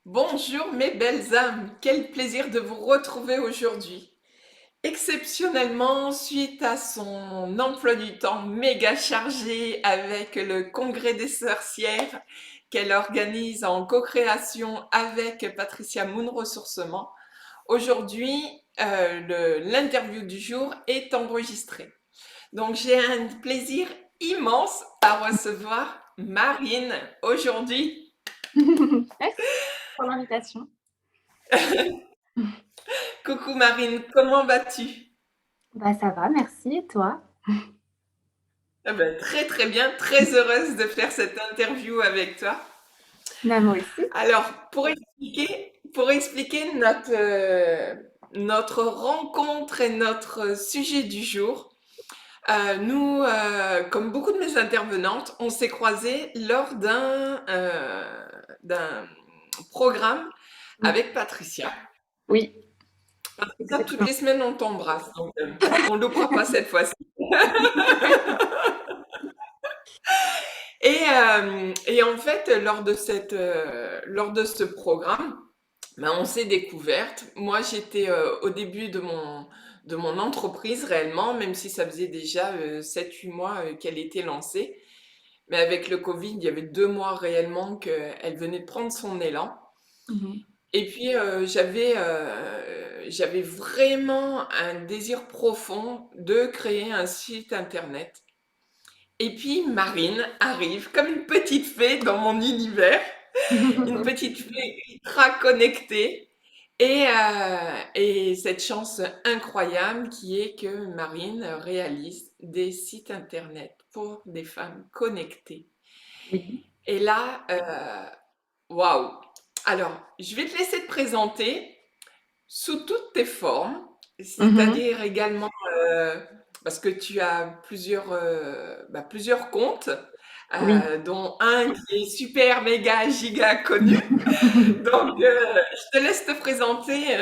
Bonjour mes belles âmes, quel plaisir de vous retrouver aujourd'hui. Exceptionnellement, suite à son emploi du temps méga chargé avec le congrès des sorcières qu'elle organise en co-création avec Patricia Moon Ressourcement, aujourd'hui l'interview du jour est enregistrée. Donc j'ai un plaisir immense à recevoir Marine aujourd'hui. Merci pour l'invitation. Coucou Marine, comment vas-tu? Bah, ça va, merci. Et toi? Ah ben, très très bien, très heureuse de faire cette interview avec toi. Bah, moi aussi. Alors, pour expliquer notre rencontre et notre sujet du jour, nous, comme beaucoup de mes intervenantes, on s'est croisés lors d'un programme Mm. avec Patricia. Oui, Patricia, toutes exactement. les semaines, on t'embrasse, donc on ne loupera pas cette fois-ci. Et en fait, lors de ce programme, ben, on s'est découverte. Moi, j'étais au début de mon entreprise réellement, même si ça faisait déjà 7-8 mois qu'elle était lancée. Mais avec le Covid, il y avait 2 mois réellement qu'elle venait de prendre son élan. Mhm. Et puis, j'avais vraiment un désir profond de créer un site internet. Et puis Marine arrive comme une petite fée dans mon univers, une petite fée ultra connectée. Et cette chance incroyable qui est que Marine réalise des sites internet pour des femmes connectées. Oui. Et là, waouh! Alors, je vais te laisser te présenter sous toutes tes formes, Mhm. c'est-à-dire également parce que tu as plusieurs comptes, Oui. dont un qui est super méga giga connu. Donc, je te laisse te présenter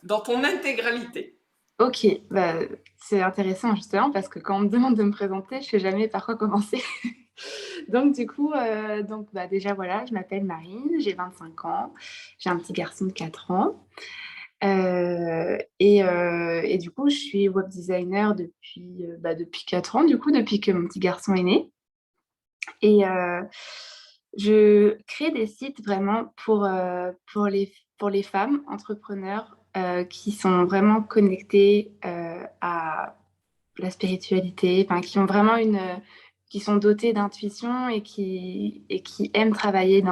dans ton intégralité. Ok, bah, c'est intéressant justement parce que quand on me demande de me présenter, je sais jamais par quoi commencer. Donc du coup, bah, déjà voilà, je m'appelle Marine, j'ai 25 ans, j'ai un petit garçon de 4 ans. Et du coup, je suis web designer depuis 4 ans, du coup, depuis que mon petit garçon est né. Et je crée des sites vraiment pour les femmes entrepreneurs qui sont vraiment connectées à la spiritualité, enfin, qui ont vraiment qui sont dotées d'intuition et qui aiment travailler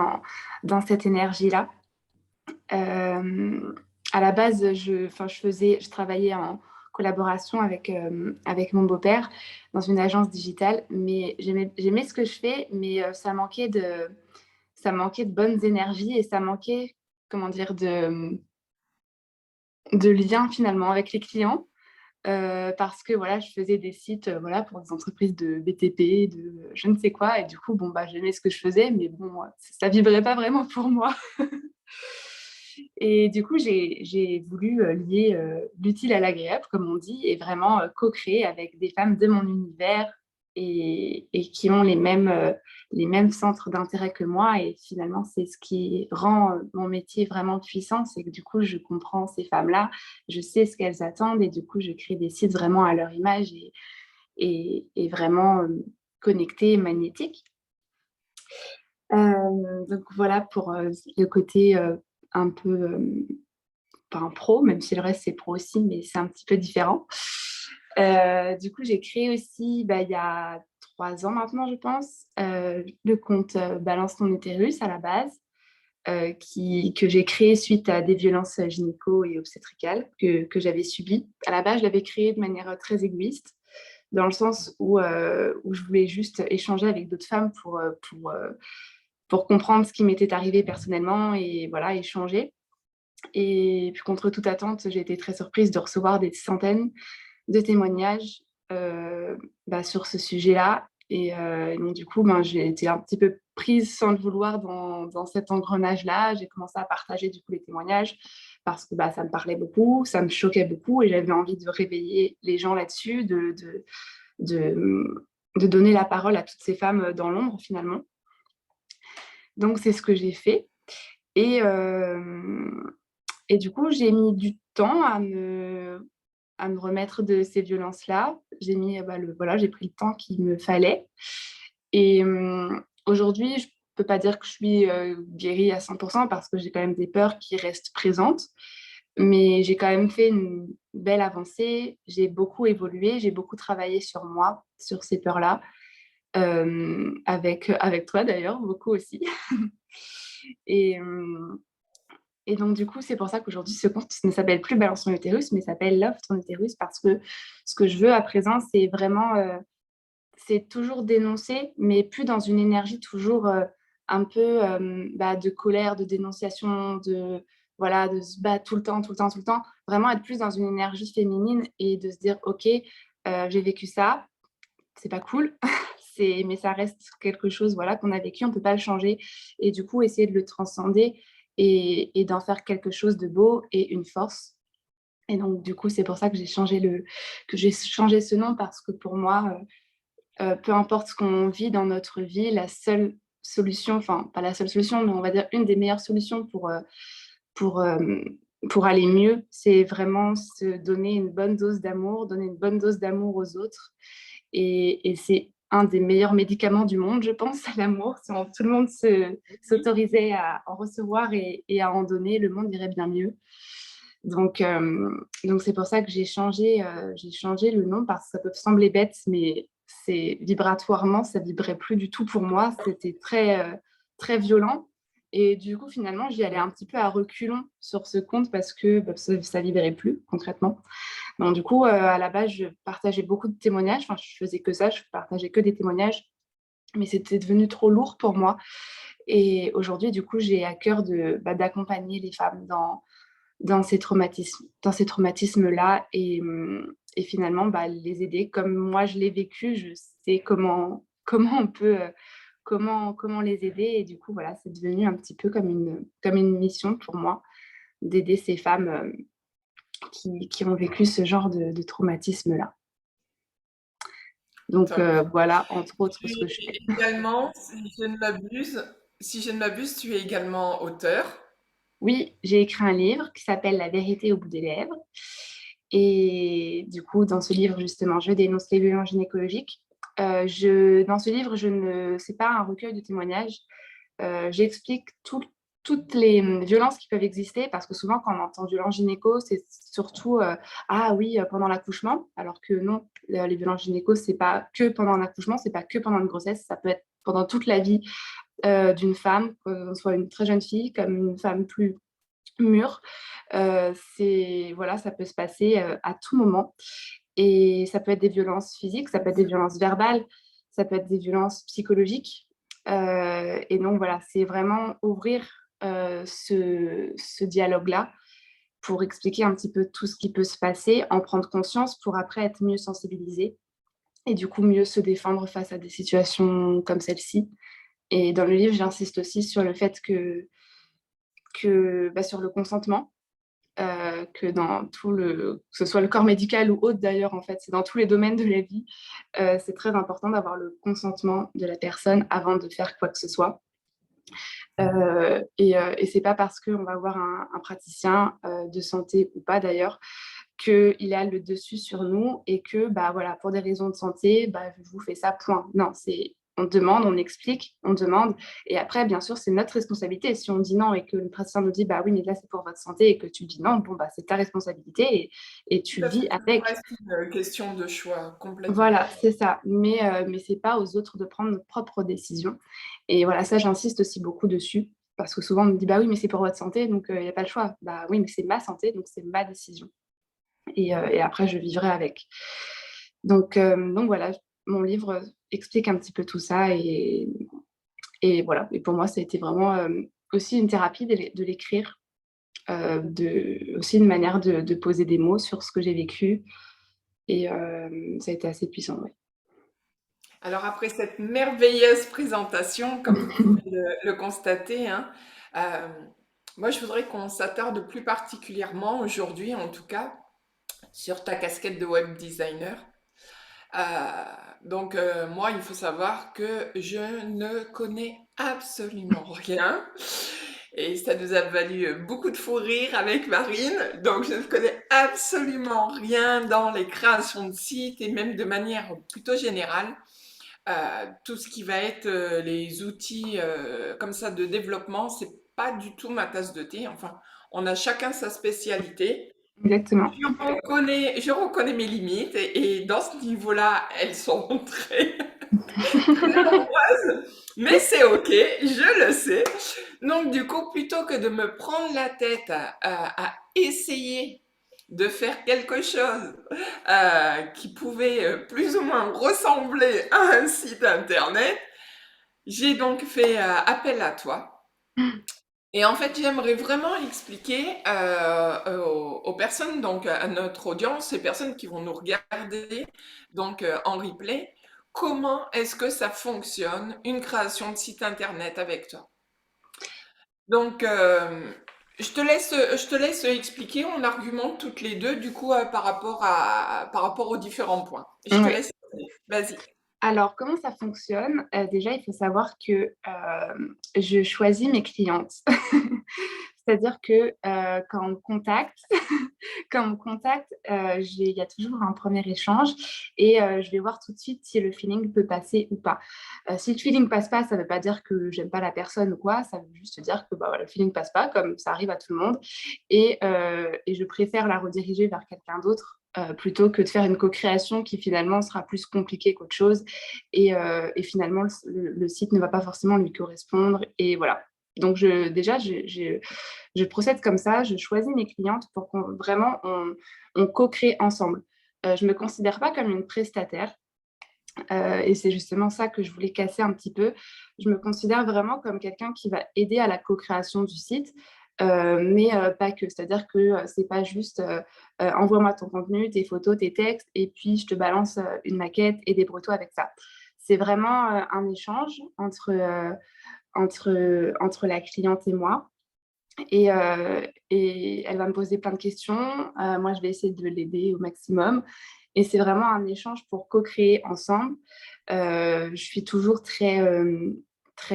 dans cette énergie-là. Euh, à la base, je travaillais en collaboration avec mon beau-père dans une agence digitale, mais j'aimais ce que je fais, mais ça manquait de bonnes énergies et ça manquait, comment dire, de lien finalement avec les clients. Parce que voilà, je faisais des sites voilà, pour des entreprises de BTP, de je ne sais quoi, et du coup, bon, bah, j'aimais ce que je faisais, mais bon, ça vibrait pas vraiment pour moi. Et du coup, j'ai voulu lier l'utile à l'agréable, comme on dit, et vraiment co-créer avec des femmes de mon univers et qui ont les mêmes centres d'intérêt que moi. Et finalement, c'est ce qui rend mon métier vraiment puissant, c'est que du coup, je comprends ces femmes-là, je sais ce qu'elles attendent et du coup, je crée des sites vraiment à leur image et vraiment connectés, magnétiques. Donc voilà pour le côté un peu pas un pro, même si le reste c'est pro aussi, mais c'est un petit peu différent. Du coup, j'ai créé aussi, bah, il y a 3 ans maintenant, je pense, le compte Balance ton utérus à la base, que j'ai créé suite à des violences gynéco et obstétricales que j'avais subies. À la base, je l'avais créé de manière très égoïste, dans le sens où je voulais juste échanger avec d'autres femmes pour comprendre ce qui m'était arrivé personnellement et voilà, échanger. Et puis, contre toute attente, j'ai été très surprise de recevoir des centaines de témoignages sur ce sujet-là. Et donc, du coup, j'ai été un petit peu prise sans le vouloir dans cet engrenage-là. J'ai commencé à partager du coup les témoignages parce que ça me parlait beaucoup, ça me choquait beaucoup et j'avais envie de réveiller les gens là-dessus, de, de donner la parole à toutes ces femmes dans l'ombre finalement. Donc, c'est ce que j'ai fait. Et, et du coup, j'ai mis du temps à me remettre de ces violences-là. J'ai mis, voilà, j'ai pris le temps qu'il me fallait. Et aujourd'hui, je peux pas dire que je suis guérie à 100% parce que j'ai quand même des peurs qui restent présentes. Mais j'ai quand même fait une belle avancée. J'ai beaucoup évolué, j'ai beaucoup travaillé sur moi, sur ces peurs-là, avec toi d'ailleurs, beaucoup aussi. Et, et donc, du coup, c'est pour ça qu'aujourd'hui, ce compte ne s'appelle plus Balance ton utérus, mais s'appelle Love ton utérus parce que ce que je veux à présent, c'est vraiment, c'est toujours dénoncer, mais plus dans une énergie toujours un peu de colère, de dénonciation, de, voilà, de se battre tout le temps, tout le temps, tout le temps. Vraiment être plus dans une énergie féminine et de se dire, OK, j'ai vécu ça, c'est pas cool, mais ça reste quelque chose voilà, qu'on a vécu, on ne peut pas le changer. Et du coup, essayer de le transcender et d'en faire quelque chose de beau et une force. Et donc, du coup, c'est pour ça que que j'ai changé ce nom parce que pour moi, peu importe ce qu'on vit dans notre vie, la seule solution, enfin, pas la seule solution, mais on va dire une des meilleures solutions pour, euh, pour aller mieux, c'est vraiment se donner une bonne dose d'amour, donner une bonne dose d'amour aux autres. Et c'est un des meilleurs médicaments du monde, je pense, l'amour. Si tout le monde s'autorisait à en recevoir et à en donner, le monde irait bien mieux. Donc c'est pour ça que j'ai changé le nom parce que ça peut sembler bête, mais c'est vibratoirement, ça vibrait plus du tout pour moi. C'était très violent. Et du coup, finalement, j'y allais un petit peu à reculons sur ce compte parce que ça vibrait plus concrètement. Donc, du coup, à la base, je partageais beaucoup de témoignages. Enfin, je faisais que ça, je partageais que des témoignages, mais c'était devenu trop lourd pour moi. Et aujourd'hui, du coup, j'ai à cœur d'accompagner les femmes dans ces traumatismes-là et finalement, les aider comme moi je l'ai vécu. Je sais comment on peut, comment les aider. Et du coup, voilà, c'est devenu un petit peu comme une mission pour moi d'aider ces femmes qui ont vécu ce genre de traumatisme-là. Donc Top. voilà, entre autres, Tu ce que je es fais. également, si je ne m'abuse, tu es également auteur. Oui, j'ai écrit un livre qui s'appelle La vérité au bout des lèvres. Et du coup, dans ce livre, justement, je dénonce les violences gynécologiques. Dans ce livre, c'est pas un recueil de témoignages. J'explique toutes les violences qui peuvent exister parce que souvent, quand on entend violence gynéco, c'est surtout ah oui, pendant l'accouchement, alors que non, les violences gynéco, c'est pas que pendant l'accouchement, c'est pas que pendant une grossesse, ça peut être pendant toute la vie d'une femme, soit une très jeune fille comme une femme plus mûre. Voilà, ça peut se passer à tout moment. Et ça peut être des violences physiques, ça peut être des violences verbales, ça peut être des violences psychologiques. Et donc voilà, c'est vraiment ouvrir ce dialogue-là pour expliquer un petit peu tout ce qui peut se passer, en prendre conscience pour après être mieux sensibilisé et du coup mieux se défendre face à des situations comme celle-ci. Et dans le livre, j'insiste aussi sur le fait sur le consentement, que dans que ce soit le corps médical ou autre d'ailleurs, en fait, c'est dans tous les domaines de la vie, c'est très important d'avoir le consentement de la personne avant de faire quoi que ce soit. Et c'est pas parce qu'on va voir un praticien de santé ou pas d'ailleurs qu'il a le dessus sur nous et que voilà, pour des raisons de santé, je vous fais ça, point. Non, on demande, on explique, on demande. Et après, bien sûr, c'est notre responsabilité. Si on dit non et que le praticien nous dit bah oui, mais là c'est pour votre santé et que tu dis non, bon c'est ta responsabilité et tu Tout à fait. vis Ça avec. reste une question de choix, complètement. Voilà, c'est ça. Mais c'est pas aux autres de prendre nos propres décisions. Et voilà, ça, j'insiste aussi beaucoup dessus. Parce que souvent, on me dit, bah oui, mais c'est pour votre santé, donc il n'y a pas le choix. Bah oui, mais c'est ma santé, donc c'est ma décision. Et après, je vivrai avec. Donc voilà, mon livre explique un petit peu tout ça. Et voilà. Et pour moi, ça a été vraiment aussi une thérapie de l'écrire, aussi une manière de poser des mots sur ce que j'ai vécu. Et ça a été assez puissant, ouais. Alors après cette merveilleuse présentation, comme vous pouvez le constater, hein, euh, moi je voudrais qu'on s'attarde plus particulièrement aujourd'hui, en tout cas, sur ta casquette de web designer. Moi, il faut savoir que je ne connais absolument rien et ça nous a valu beaucoup de fou rire avec Marine. Donc, je ne connais absolument rien dans les créations de sites et même de manière plutôt générale. Tout ce qui va être les outils comme ça de développement, c'est pas du tout ma tasse de thé. Enfin, on a chacun sa spécialité. Exactement. Je reconnais mes limites et dans ce niveau-là, elles sont très, mais c'est ok, je le sais. Donc du coup, plutôt que de me prendre la tête à essayer de faire quelque chose qui pouvait plus ou moins ressembler à un site internet, j'ai donc fait appel à toi. Et en fait, j'aimerais vraiment expliquer aux personnes, donc à notre audience, ces personnes qui vont nous regarder donc en replay, comment est-ce que ça fonctionne une création de site internet avec toi. Donc, je te laisse expliquer, on argumente toutes les deux du coup par rapport aux différents points. Je te Ouais. laisse. Vas-y. Alors, comment ça fonctionne? Déjà, il faut savoir que je choisis mes clientes. C'est-à-dire que quand on me contacte, quand on me contacte, il y a toujours un premier échange et je vais voir tout de suite si le feeling peut passer ou pas. Si le feeling passe pas, ça ne veut pas dire que j'aime pas la personne ou quoi, ça veut juste dire que bah, voilà, le feeling passe pas, comme ça arrive à tout le monde. Et je préfère la rediriger vers quelqu'un d'autre plutôt que de faire une co-création qui finalement sera plus compliquée qu'autre chose. Et finalement, le site ne va pas forcément lui correspondre. Et voilà. Donc, déjà, je procède comme ça, je choisis mes clientes pour qu'on vraiment on co-crée ensemble. Je ne me considère pas comme une prestataire. Et c'est justement ça que je voulais casser un petit peu. Je me considère vraiment comme quelqu'un qui va aider à la co-création du site, mais pas que. C'est-à-dire que c'est pas juste envoie-moi ton contenu, tes photos, tes textes, et puis je te balance une maquette et débrouille-toi avec ça. C'est vraiment un échange entre la cliente et moi. Et elle va me poser plein de questions. Moi, je vais essayer de l'aider au maximum. Et c'est vraiment un échange pour co-créer ensemble. Je suis toujours très,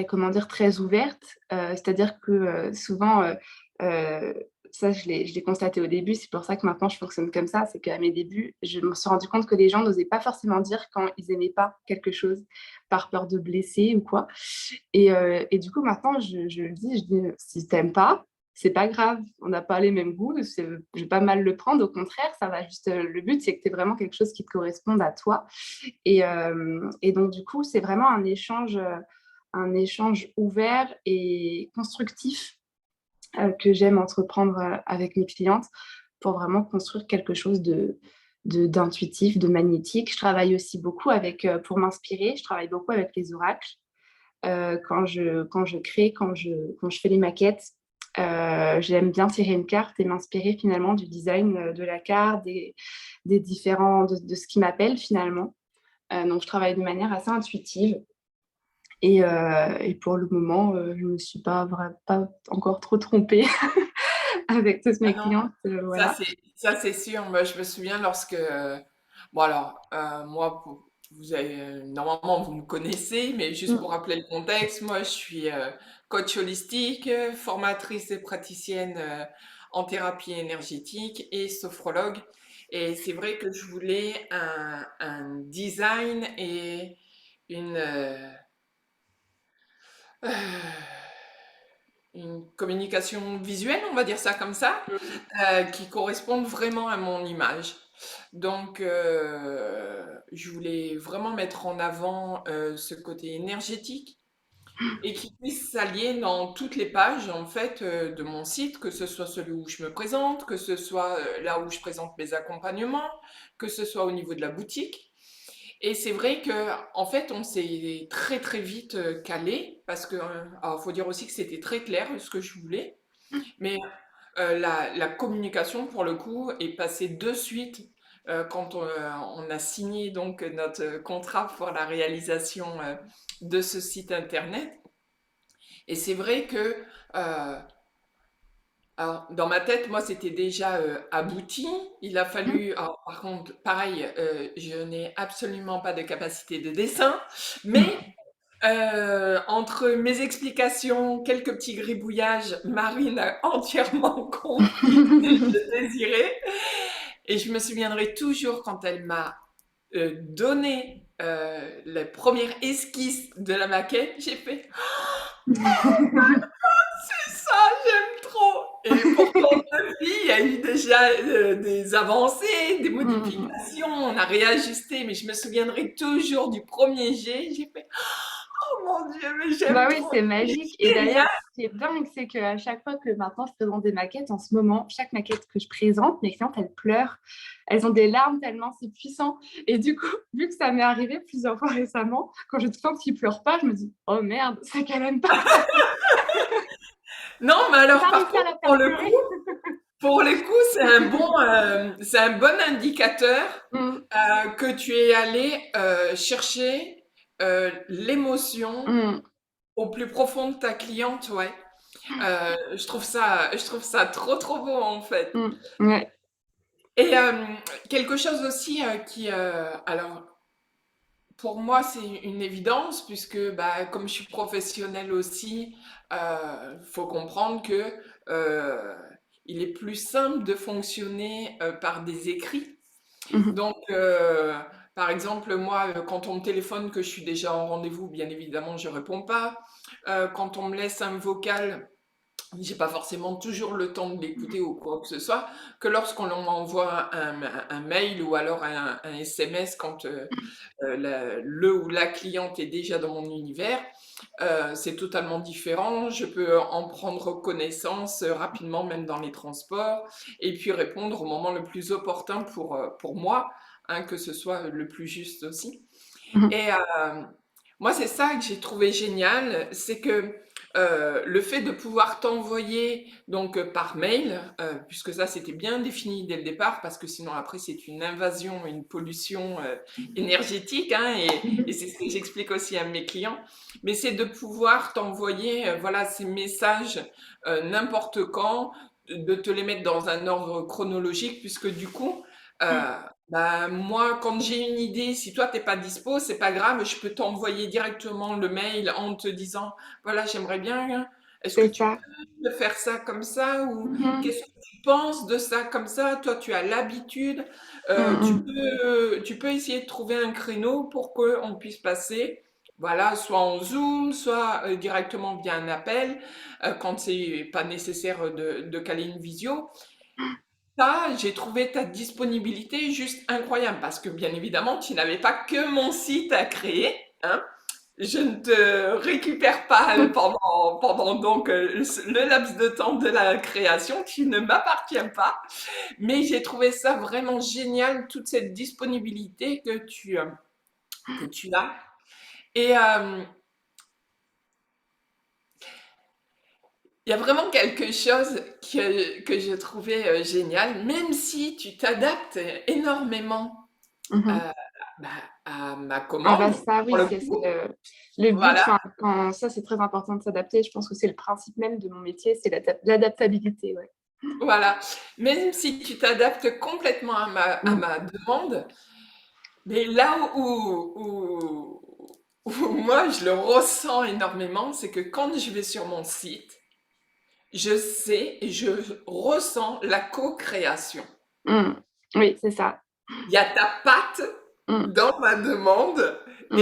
comment dire, très ouverte. C'est-à-dire que souvent, euh, ça, je l'ai constaté au début. C'est pour ça que maintenant, je fonctionne comme ça. C'est qu'à mes débuts, je me suis rendu compte que les gens n'osaient pas forcément dire quand ils n'aimaient pas quelque chose par peur de blesser ou quoi. Et du coup, maintenant, je le dis, je dis, si t'aimes pas, c'est pas grave, on n'a pas les mêmes goûts, je vais pas mal le prendre, au contraire, ça va juste, le but, c'est que tu aies vraiment quelque chose qui te corresponde à toi. Et donc, du coup, c'est vraiment un échange ouvert et constructif que j'aime entreprendre avec mes clientes pour vraiment construire quelque chose d'intuitif, de magnétique. Je travaille aussi beaucoup pour m'inspirer, je travaille beaucoup avec les oracles quand je crée, quand je fais les maquettes. J'aime bien tirer une carte et m'inspirer finalement du design de la carte, des différents, de ce qui m'appelle finalement. Donc, je travaille de manière assez intuitive. Et pour le moment, je ne me suis pas encore trop trompée avec toutes Ah mes non, clientes. Voilà. ça c'est sûr. Moi, je me souviens lorsque, bon alors, moi, vous avez, normalement vous me connaissez, mais juste Mm. pour rappeler le contexte, moi je suis coach holistique, formatrice et praticienne en thérapie énergétique et sophrologue. Et c'est vrai que je voulais un design et une, euh, une communication visuelle, on va dire ça comme ça, qui correspondent vraiment à mon image. Donc, je voulais vraiment mettre en avant ce côté énergétique et qui puisse s'allier dans toutes les pages en fait de mon site, que ce soit celui où je me présente, que ce soit là où je présente mes accompagnements, que ce soit au niveau de la boutique. Et c'est vrai que en fait, on s'est très très vite calé parce que, alors, faut dire aussi que c'était très clair ce que je voulais, mais la communication, pour le coup, est passée de suite quand on a signé donc notre contrat pour la réalisation de ce site internet. Et c'est vrai que, alors, dans ma tête, moi, c'était déjà abouti. Il a Mm. fallu, alors, par contre, pareil, je n'ai absolument pas de capacité de dessin, mais Mm. Entre mes explications, quelques petits gribouillages, Marine a entièrement compris ce que je désirais. Et je me souviendrai toujours quand elle m'a donné la première esquisse de la maquette, j'ai fait ça, j'aime trop. Et pourtant, depuis, il y a eu déjà des avancées, des Mm. modifications, on a réajusté, mais je me souviendrai toujours du premier jet. J'ai fait, oh mon Dieu, mais Bah j'aime oui, trop, c'est c'est magique. Et génial. d'ailleurs, ce qui est dingue, c'est qu'à chaque fois que maintenant je présente des maquettes, en ce moment, chaque maquette que je présente, mes clientes, elles pleurent. Elles ont des larmes tellement c'est puissant. Et du coup, vu que ça m'est arrivé plusieurs fois récemment, quand j'ai des clientes qui pleurent pas, je me dis, oh merde, c'est qu'elle aime pas. Non, mais J'ai alors pas par réussi à contre, la faire pleurer. pour le coup, c'est un bon indicateur Mm, que tu es allé chercher l'émotion mm, au plus profond de ta cliente, ouais. Je trouve ça trop trop beau en fait. ouais. Et quelque chose aussi alors pour moi c'est une évidence puisque bah, comme je suis professionnelle aussi, faut comprendre que euh, il est plus simple de fonctionner par des écrits. Mhm, Donc, par exemple, moi, quand on me téléphone, que je suis déjà en rendez-vous, bien évidemment, je réponds pas. Quand on me laisse un vocal, j'ai pas forcément toujours le temps de l'écouter ou quoi que ce soit, que lorsqu'on m'envoie un mail ou alors un SMS quand le ou la cliente est déjà dans mon univers, c'est totalement différent. Je peux en prendre connaissance rapidement, même dans les transports, et puis répondre au moment le plus opportun pour moi, hein, que ce soit le plus juste aussi. mhm, Et moi, c'est ça que j'ai trouvé génial, c'est que le fait de pouvoir t'envoyer donc par mail, puisque ça c'était bien défini dès le départ, parce que sinon après c'est une invasion, une pollution énergétique, hein, et mhm. c'est ce que j'explique aussi à mes clients, mais c'est de pouvoir t'envoyer voilà ces messages n'importe quand, de te les mettre dans un ordre chronologique, puisque du coup bah, moi, quand j'ai une idée, si toi t'es pas dispo, c'est pas grave, je peux t'envoyer directement le mail en te disant, voilà, j'aimerais bien, hein, est-ce que C'est tu ça. peux faire ça comme ça ou Mhm, qu'est-ce que tu penses de ça comme ça? Toi, tu as l'habitude, mm, tu peux essayer de trouver un créneau pour qu'on puisse passer, voilà, soit en Zoom, soit directement via un appel, quand c'est pas nécessaire de caler une visio. Ça, j'ai trouvé ta disponibilité juste incroyable parce que bien évidemment, tu n'avais pas que mon site à créer, hein. Je ne te récupère pas mm. pendant donc le laps de temps de la création qui ne m'appartient pas, mais j'ai trouvé ça vraiment génial, toute cette disponibilité que tu as. Et il y a vraiment quelque chose que j'ai trouvé génial, même si tu t'adaptes énormément Mhm. euh, bah, à ma Ah bah commande, ça, pour oui, le c'est coup. le but. Voilà, Enfin, ça, c'est très important de s'adapter. Je pense que c'est le principe même de mon métier, c'est l'adaptabilité. Ouais. voilà. Même si tu t'adaptes complètement à Mm. ma demande, mais là où moi je le ressens énormément, c'est que quand je vais sur mon site, je sais et je ressens la co-création. Mm. Oui, c'est ça. Il y a ta patte Mm. dans ma demande Mm.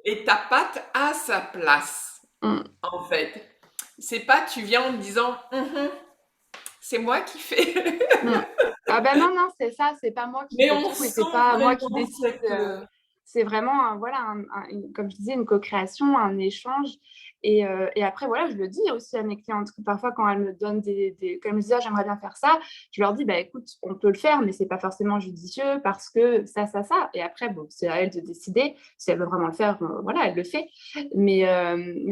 et ta patte à sa place, Mm. en fait. C'est pas tu viens en me disant, mhm, c'est moi qui fais. Mm. Ah ben non, non, c'est ça, c'est pas moi qui Mais fais on tout et c'est sent pas moi qui vraiment décide. C'est vraiment, voilà, comme je disais, une co-création, un échange. Et après, voilà, je le dis aussi à mes clientes, que parfois quand elles me donnent comme je disais, ah, j'aimerais bien faire ça, je leur dis, bah écoute, on peut le faire, mais c'est pas forcément judicieux parce que ça. Et après, bon, c'est à elle de décider. Si elle veut vraiment le faire, voilà, elle le fait. Mais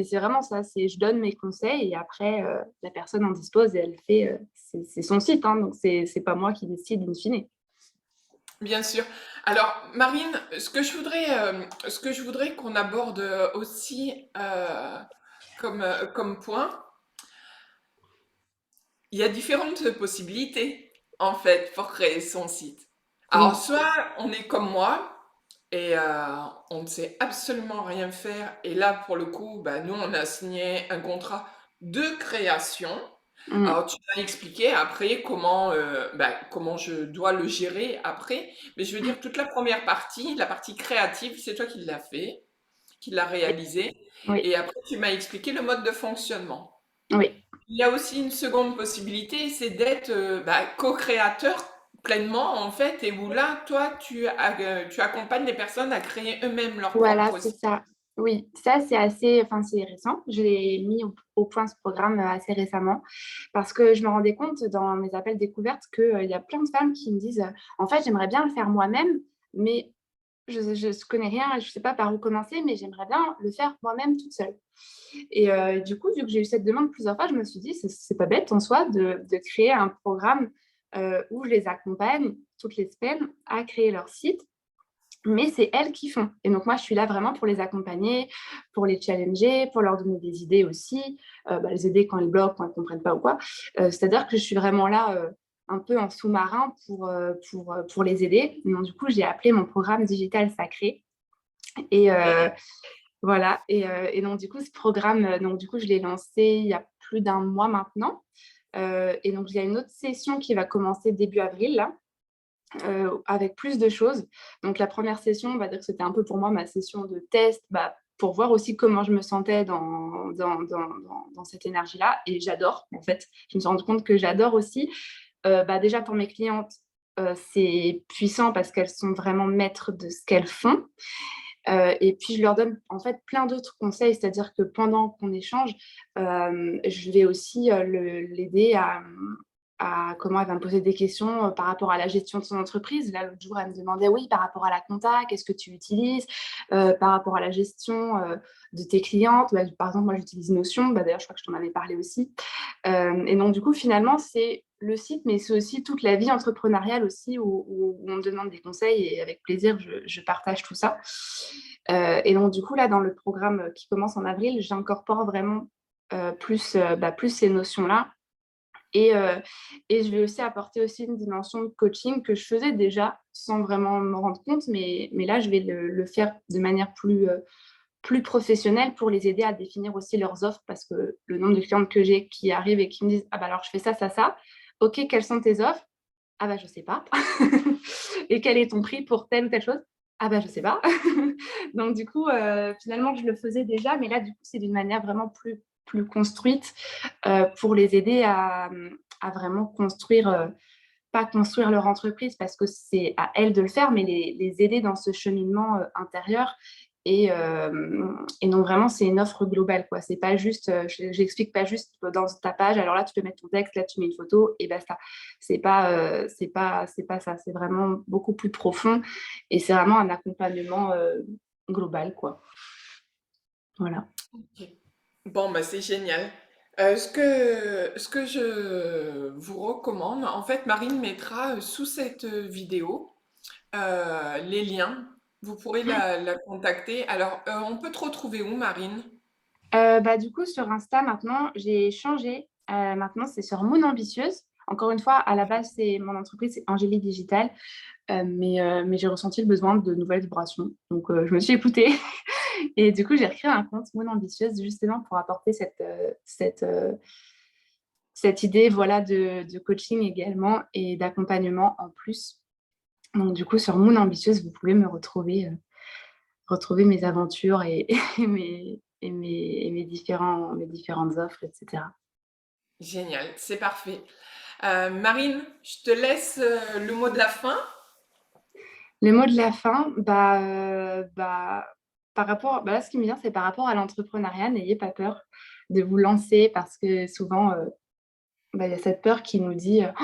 c'est vraiment ça, je donne mes conseils et après, la personne en dispose et elle fait, c'est son site, hein, donc c'est pas moi qui décide in fine. bien sûr. Alors, Marine, ce que je voudrais qu'on aborde aussi comme point, il y a différentes possibilités, en fait, pour créer son site. Alors, Oui. soit on est comme moi, et on ne sait absolument rien faire. Et là, pour le coup, bah, nous, on a signé un contrat de création. Mmh. Alors, tu m'as expliqué après comment, bah, comment je dois le gérer après, mais je veux dire, toute la première partie, la partie créative, c'est toi qui l'as fait, qui l'a Oui, réalisé, oui, et après, tu m'as expliqué le mode de fonctionnement. oui. Il y a aussi une seconde possibilité, c'est d'être bah, co-créateur pleinement en fait, et où là, toi, tu accompagnes les personnes à créer eux-mêmes leur Voilà, propre c'est site. ça. Oui, ça, c'est assez, enfin, c'est récent. Je l'ai mis au point ce programme assez récemment parce que je me rendais compte dans mes appels découvertes qu'il y a plein de femmes qui me disent en fait, j'aimerais bien le faire moi-même, mais je ne connais rien, je ne sais pas par où commencer, mais j'aimerais bien le faire moi-même toute seule. Et du coup, vu que j'ai eu cette demande plusieurs fois, je me suis dit, c'est pas bête en soi de créer un programme où je les accompagne toutes les semaines à créer leur site, mais c'est elles qui font. Et donc, moi, je suis là vraiment pour les accompagner, pour les challenger, pour leur donner des idées aussi, les aider quand ils bloquent, quand ils ne comprennent pas ou quoi. C'est-à-dire que je suis vraiment là un peu en sous-marin pour les aider. Donc, du coup, j'ai appelé mon programme digital sacré. Et voilà. Et donc, du coup, ce programme, donc, du coup, je l'ai lancé il y a plus d'un mois maintenant. Et donc, il y a une autre session qui va commencer début avril, là, avec plus de choses. Donc, la première session, on va dire que c'était un peu pour moi ma session de test, bah, pour voir aussi comment je me sentais dans cette énergie-là. Et j'adore, en fait. Je me suis rendu compte que j'adore aussi. Bah, déjà, pour mes clientes, c'est puissant parce qu'elles sont vraiment maîtres de ce qu'elles font. Et puis, je leur donne en fait plein d'autres conseils, c'est-à-dire que pendant qu'on échange, je vais aussi l'aider à comment elle va me poser des questions par rapport à la gestion de son entreprise. Là, l'autre jour, elle me demandait, oui, par rapport à la compta, qu'est-ce que tu utilises? Par rapport à la gestion de tes clientes, bah, par exemple, moi, j'utilise Notion. Bah, d'ailleurs, je crois que je t'en avais parlé aussi. Et donc, du coup, finalement, c'est le site, mais c'est aussi toute la vie entrepreneuriale aussi où on me demande des conseils et avec plaisir, je partage tout ça. Et donc, du coup, là, dans le programme qui commence en avril, j'incorpore vraiment plus ces notions-là. Et, euh, et je vais aussi apporter aussi une dimension de coaching que je faisais déjà sans vraiment me rendre compte, mais là, je vais le faire de manière plus professionnelle pour les aider à définir aussi leurs offres parce que le nombre de clientes que j'ai qui arrivent et qui me disent, ah bah alors je fais ça, ça, ça. Ok, quelles sont tes offres? Ah bah je sais pas. Et quel est ton prix pour telle ou telle chose? Ah bah je sais pas. Donc du coup, finalement, je le faisais déjà, mais là, du coup, c'est d'une manière vraiment plus construite pour les aider à vraiment construire, pas construire leur entreprise parce que c'est à elles de le faire, mais les aider dans ce cheminement intérieur. Et donc vraiment, c'est une offre globale, quoi. C'est pas juste, j'explique pas juste dans ta page, alors là, tu peux mettre ton texte, là, tu mets une photo et basta. C'est pas ça. C'est vraiment beaucoup plus profond et c'est vraiment un accompagnement global, quoi. Voilà. Ok. Bon, bah, c'est génial. Ce que je vous recommande, en fait, Marine mettra sous cette vidéo les liens. Vous pourrez la contacter. Alors, on peut te retrouver où, Marine? Bah, du coup, sur Insta, maintenant, j'ai changé. Maintenant, c'est sur Moon Ambitieuse. Encore une fois, à la base, c'est mon entreprise, c'est Angélie Digital. Mais j'ai ressenti le besoin de nouvelles vibrations. Donc, je me suis écoutée. Et du coup, j'ai recréé un compte Moon Ambitieuse justement pour apporter cette idée voilà, de coaching également et d'accompagnement en plus. Donc, du coup, sur Moon Ambitieuse, vous pouvez me retrouver mes aventures mes différentes offres, etc. Génial, c'est parfait. Marine, je te laisse le mot de la fin. Le mot de la fin, par rapport, là, ce qui me vient, c'est par rapport à l'entrepreneuriat, n'ayez pas peur de vous lancer parce que souvent, il y a cette peur qui nous dit oh,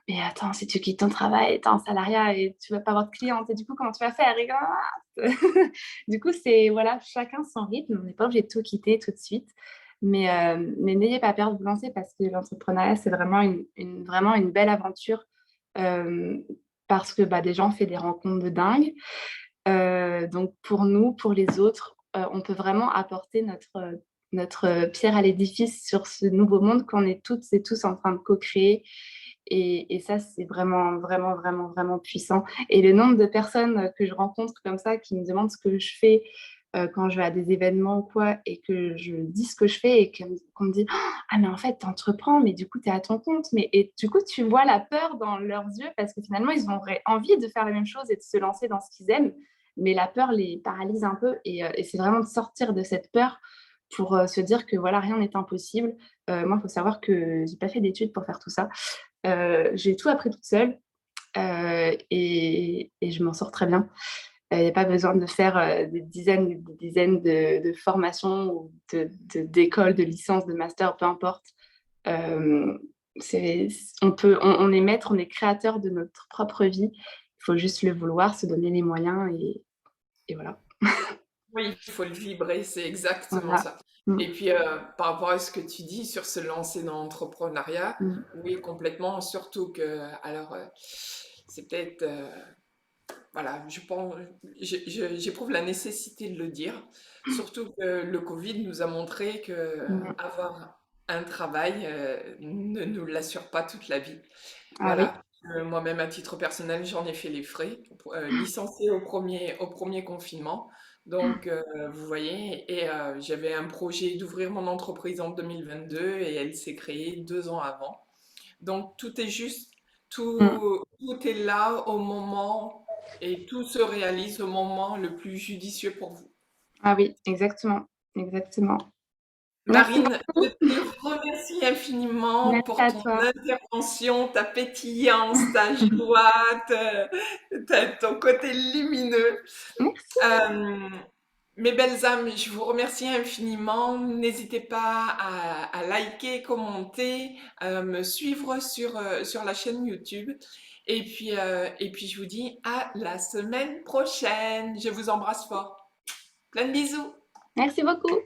mais attends, si tu quittes ton travail, tu es en salariat et tu vas pas avoir de cliente, et du coup, comment tu vas faire? Du coup, c'est voilà, chacun son rythme, on n'est pas obligé de tout quitter tout de suite. Mais n'ayez pas peur de vous lancer parce que l'entrepreneuriat, c'est vraiment vraiment une belle aventure euh, parce que des gens fait des rencontres de dingue. Donc, pour nous, pour les autres, on peut vraiment apporter notre pierre à l'édifice sur ce nouveau monde qu'on est toutes et tous en train de co-créer Et ça, c'est vraiment, vraiment, vraiment, vraiment puissant. Et le nombre de personnes que je rencontre comme ça, qui me demandent ce que je fais quand je vais à des événements ou quoi, et que je dis ce que je fais et qu'on me dit: «Ah mais en fait, tu entreprends, mais du coup, tu es à ton compte». Mais et du coup, tu vois la peur dans leurs yeux parce que finalement, ils auraient envie de faire la même chose et de se lancer dans ce qu'ils aiment, mais la peur les paralyse un peu et c'est vraiment de sortir de cette peur pour, se dire que voilà, rien n'est impossible. Moi, il faut savoir que j'ai pas fait d'études pour faire tout ça. J'ai tout appris toute seule, et je m'en sors très bien. Il y a pas besoin de faire, des dizaines de formations ou d'écoles, de licences, de masters, peu importe. Hem, c'est on est maître, on est créateur de notre propre vie. Il faut juste le vouloir, se donner les moyens et voilà. Oui, il faut le vibrer, c'est exactement Voilà. ça. Mmh. Et puis, par rapport à ce que tu dis sur se lancer dans l'entrepreneuriat, Mmh. oui, complètement, surtout que, alors, c'est peut-être, voilà, je pense, j'éprouve la nécessité de le dire, surtout que le Covid nous a montré que Mmh. avoir un travail, ne nous l'assure pas toute la vie. Ah oui? Voilà, moi-même à titre personnel, j'en ai fait les frais, licenciée au premier confinement. Donc, vous voyez, et j'avais un projet d'ouvrir mon entreprise en 2022 et elle s'est créée 2 ans avant. Donc tout est juste, Mmh. tout est là au moment et tout se réalise au moment le plus judicieux pour vous. Ah oui, exactement, exactement. Merci Marine, je beaucoup. te remercie infiniment Merci pour à ton toi. intervention, ta pétillance, ta joie, ton côté lumineux. Merci. Euh, Mes belles âmes, je vous remercie infiniment. N'hésitez pas à liker, commenter, me suivre sur la chaîne YouTube. Et puis, je vous dis à la semaine prochaine. Je vous embrasse fort. Plein de bisous. Merci beaucoup.